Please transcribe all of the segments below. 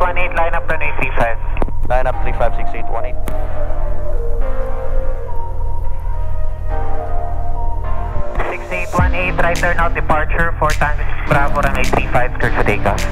6818, line up runway 35. Line up 356818. 6818, right turn out departure, 4 Tango 6 Bravo, runway 35, cleared for takeoff.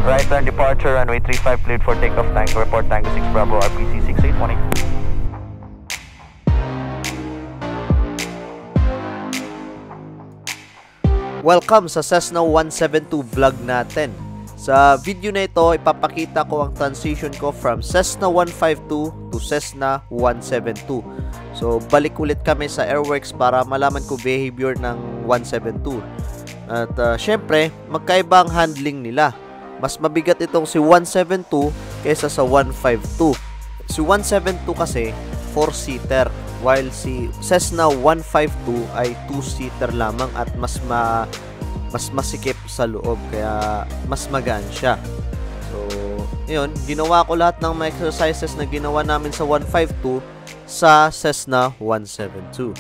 Right turn departure, runway 35, cleared for takeoff. Tango report, Tango 6 Bravo, RPC 6818. Welcome sa Cessna 172 vlog natin. Sa video na ito, ipapakita ko ang transition ko from Cessna 152 to Cessna 172. So, balik ulit kami sa Airworks para malaman ko behavior ng 172. At syempre, magkaiba ang handling nila. Mas mabigat itong si 172 kaysa sa 152. Si 172 kasi 4-seater, while si Cessna 152 ay 2-seater lamang at mas masikip sa loob, kaya mas magaan siya. So, yun, ginawa ko lahat ng mga exercises na ginawa namin sa 152 sa Cessna 172.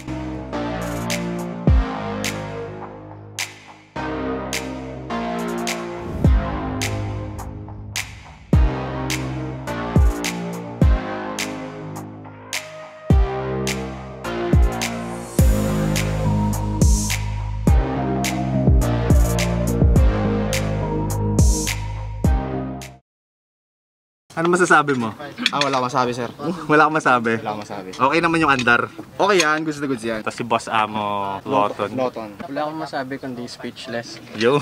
Ano masasabi mo? Wala akong masabi, sir. Wala akong masabi. Wala akong masabi. Okay naman yung andar. Okay yan, goods na goods yan. Tapos si Boss Amo, Loton. Loton. Wala akong masabi kundi speechless. Yo.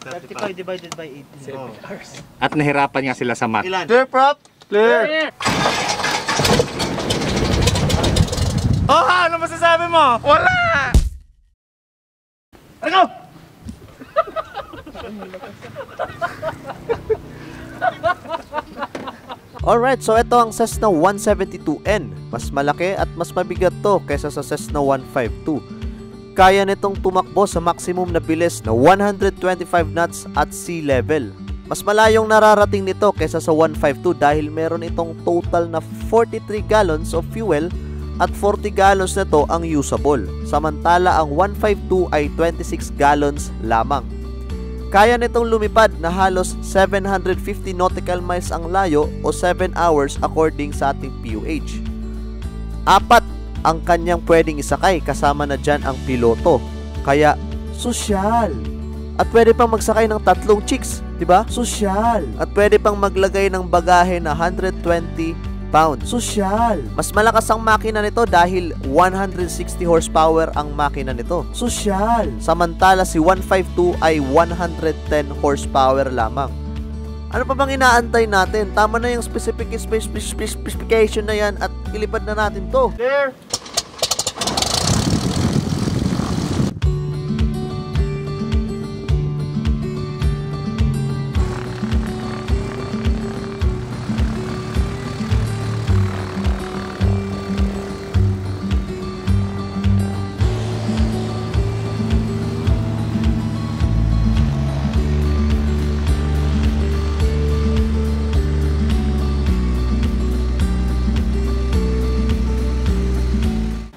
35 divided by 8. hours. At nahirapan nga sila sa math. Ilan? Clear, prop! Clear! Oh, ano masasabi mo? Wala! Ano? Alright, so ito ang Cessna 172N. Mas malaki at mas mabigat to kaysa sa Cessna 152. Kaya nitong tumakbo sa maximum na bilis na 125 knots at sea level. Mas malayong nararating nito kaysa sa 152 dahil meron itong total na 43 gallons of fuel at 40 gallons na to ang usable. Samantala ang 152 ay 26 gallons lamang. Kaya nitong lumipad na halos 750 nautical miles ang layo o 7 hours according sa ating PUH. 4 ang kanyang pwedeng isakay kasama na dyan ang piloto. Kaya, sosyal. At pwede pang magsakay ng 3 chicks, diba? Sosyal. At pwede pang maglagay ng bagahe na 120 pounds. Sosyal. Mas malakas ang makina nito dahil 160 horsepower ang makina nito. Sosyal. Samantala si 152 ay 110 horsepower lamang. Ano pa bang inaantay natin? Tama na yung specification na yan at ilipad na natin to. Clear!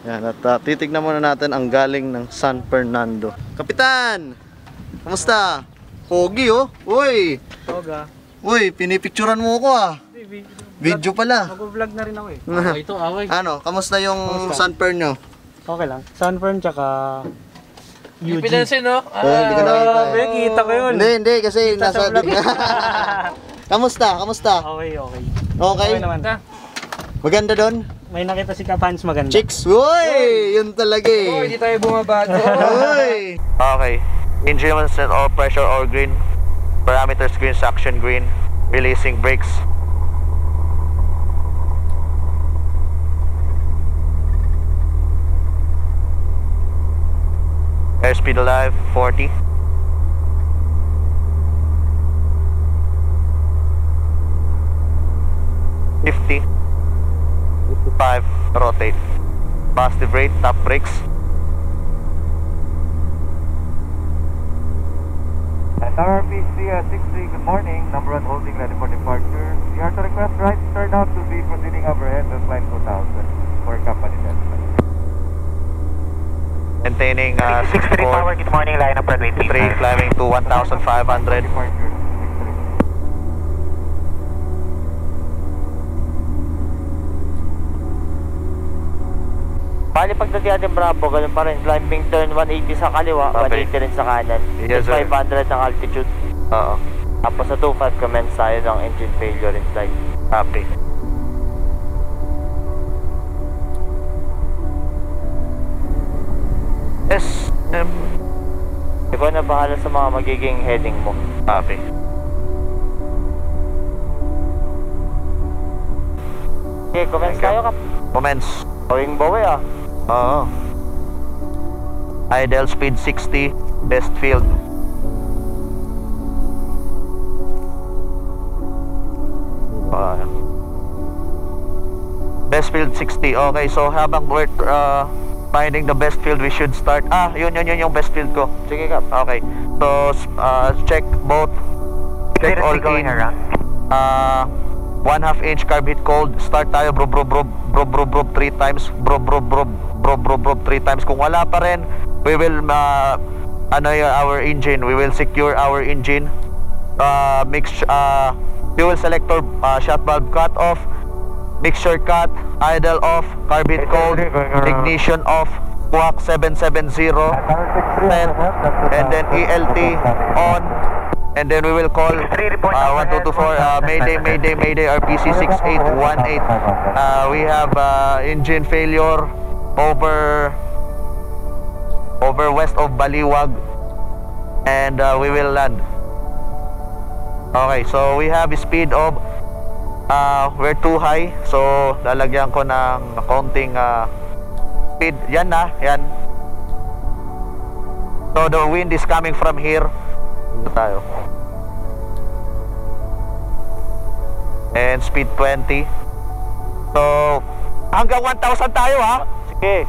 Yan, at titignan muna natin ang galing ng San Fernando. Kapitan! Kamusta? Pogi oh! Uy! Toga. Uy, pinipicturan mo ko ah! Video pala! Mag-vlog na rin ako eh. Ito, away. Ano, kamusta yung San Fern nyo? Okay lang. Sunfern tsaka UG. Pinansin, no? Hindi ko nakita eh. Kita ko yun. Hindi, kasi nasa... Kamusta? Okay. Okay? Okay naman. Maganda doon? May nakita si Kapans maganda. Chicks! Uy! Yun talaga eh! Hindi tayo bumabado. Uy! Okay. Engine set all pressure all green. Parameters green, suction green. Releasing brakes. Airspeed alive 40. 50. 5, rotate. Positive rate, top brakes. At RPC 63, good morning. Number 1 holding ready for departure. We are to request right turn out to be proceeding overhead on flight 2000 for company destination. Maintaining 63 power, good morning. Line up runway 3, climbing to 1,500. Departure 63. Bali pagdating natin Bravo, ganun pa rin. Climbing turn 180 sa kaliwa, Okay. 180 rin sa kanan. Yes, sir. 500 ng altitude. Oo. Tapos sa 25 commence tayo ng engine failure in flight. Copy. SM. Ikaw na bahala sa mga magiging heading mo. Copy. Okay, commence Thank you. tayo Kap. Commence. Going bawi ah. Oo. Idle speed 60. Best field. Best field 60. Okay, so habang we're finding the best field, we should start. Yun yung best field ko. Sige Kap. Okay. So, check both. Check all in. 1/2 inch carb hit cold. Start tayo, bro 3 times. Bro 3 times. Kung wala pa rin, we will our engine. We will secure our engine. Fuel selector, shot valve cut off, mixture cut, idle off, carb hit cold, ignition off, QAC 770 set, and then ELT on, and then we will call 1224 Mayday RPC 6818. We have engine failure over west of Baliwag, and we will land. Okay, so we have a speed of we're too high, so lalagyan ko ng konting speed. Yan. So the wind is coming from here. Ito tayo. And speed 20. So hanggang 1,000 tayo ha. Sige.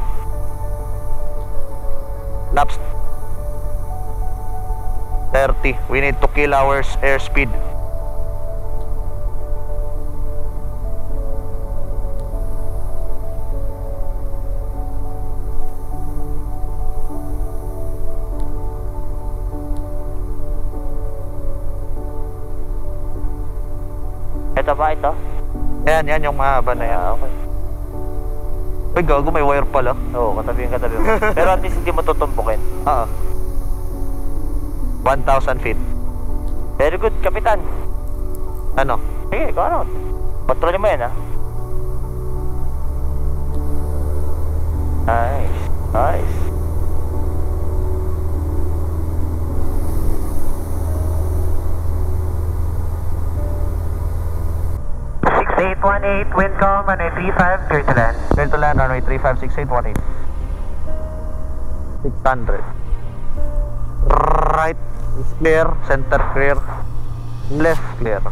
Laps 30. We need to kill our airspeed. Ito ba ito? Yan yung mahaba na yan. Okay. Uy, gago, may wire pala. Oo, katabi mo. Pero at least hindi mo tutumpukin. 1,000 feet. Very good, Kapitan. Ano? Sige, ikaw ano? Patrolin mo yan ha. Nice. 6818, wind calm, runway 35, clear to land. Clear to land, runway 35, 6818. 600. Right is clear, center clear, left clear.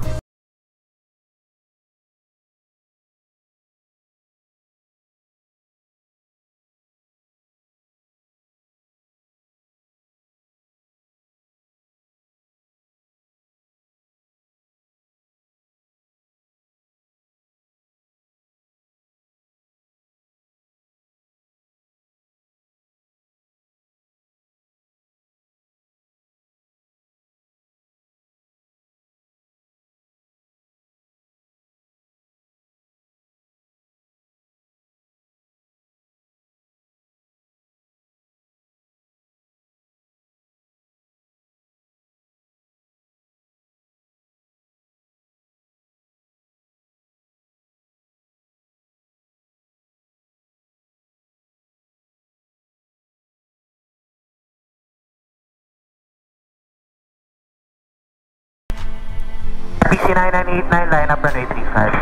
PC9989, line up runway 35.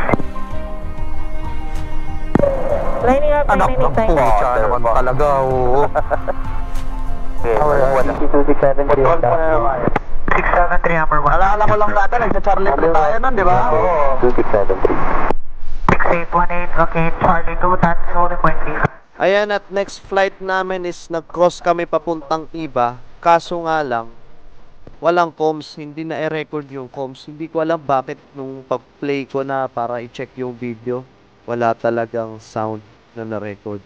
Lining up, Anak ng pucha naman talaga, oo. Okay, wala. 673 number 1. Alala ko lang dati, nagsa-Charlie 3 tayo nun, di ba? Oo. 6818, okay, Charlie 2, that's holding point 3. Ayan, at next flight namin is nag-cross kami papuntang Iba. Kaso nga lang, walang comms, hindi na i-record yung comms. Hindi ko alam bakit nung pag-play ko na para i-check yung video, wala talagang sound na na-record.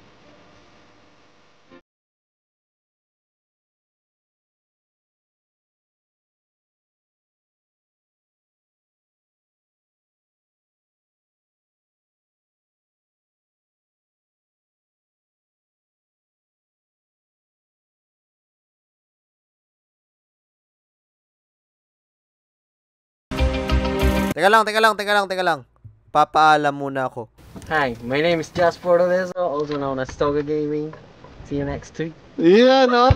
Teka lang. Papaalam muna ako. Hi, my name is Jasper Lorenzo, also known as Toga Gaming. See you next week. Yeah, no?